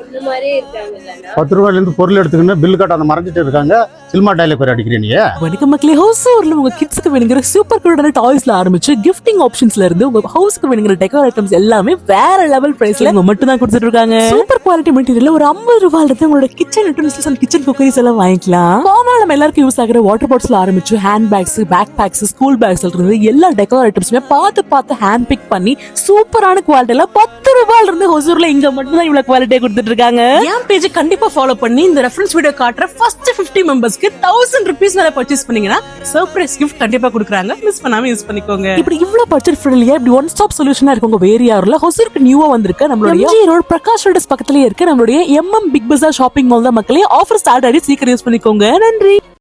இந்த மாதிரி இருக்காங்கல்ல. 10 ரூபாயில இருந்து பொருள் எடுத்துக்கின்னு பில் கட்ட அந்த மறைஞ்சிட்டு இருக்காங்க. சினிமா டைலாக் வேற அடிக்கிறீ நீ. வணக்கம் மக்களே, ஹவுஸ்ல உங்க கிட்ஸ்க்கு வேணுங்கிற சூப்பர் கூலான டாய்ஸ்ல ஆரம்பிச்சு கிஃப்டிங் ஆப்ஷன்ஸ்ல இருந்து உங்க ஹவுஸ்க்கு வேணுங்கிற டெக்கர் ஐட்டம்ஸ் எல்லாமே வேற லெவல் பிரைஸ்ல உங்க மட்டும் தான் கொடுத்துட்டு இருக்காங்க. சூப்பர் குவாலிட்டி மெட்டீரியல்ல ஒரு 50 ரூபாயில இருந்து உங்களோட கிச்சன் யூட்டன்சில்ஸ் அண்ட் கிச்சன் குக்கரிஸ் எல்லாம் வாங்கிக்கலாம். காமனா நம்ம எல்லாருக்கும் யூஸ் ஆகிற வாட்டர் பாட்டில்ஸ்ல ஆரம்பிச்சு hand bags, backpacks, school பேக்ஸ்ல இருந்து எல்லா டெக்கர் ஐட்டம்ஸுமே பார்த்து ஹேண்ட் பிக் பண்ணி சூப்பரான குவாலிட்டில 10 ரூபாயில இருந்து ஹொசூர்ல இங்க மட்டும் தான் இவ்வளவு குவாலிட்டியா கொடுத்துட்டு இருக்காங்க. என் பேஜ் கண்டிப்பா ஃபாலோ பண்ணி இந்த ரெஃபரன்ஸ் வீடியோ காட்டுற ஃபர்ஸ்ட் 50 மெம்பர்ஸ்க்கு 1000 rupees மேல பர்ச்சேஸ் பண்ணீங்கன்னா சர்ப்ரைஸ் gift கண்டிப்பா கொடுக்குறாங்க. மிஸ் பண்ணாம யூஸ் பண்ணிக்கோங்க. இப்படி இவ்வளவு பட்ஜெட் ஃப்ரெண்ட்லியா இப்படி ஒன் ஸ்டாப் சொல்யூஷனா இருக்கவங்க வேற யாருல ஹொசூருக்கு நியூவா வந்திருக்க நம்மளுடைய MG ரோட் பிரகாஷ் ரோட் பக்கத்துலயே இருக்க நம்மளுடைய MM பிக் பஜார் ஷாப்பிங் மால் தான் மக்களே. ஆஃபர் ஸ்டார்ட் ஆகி சீக்கிரம் யூஸ் பண்ணிக்கோங்க. நன்றி.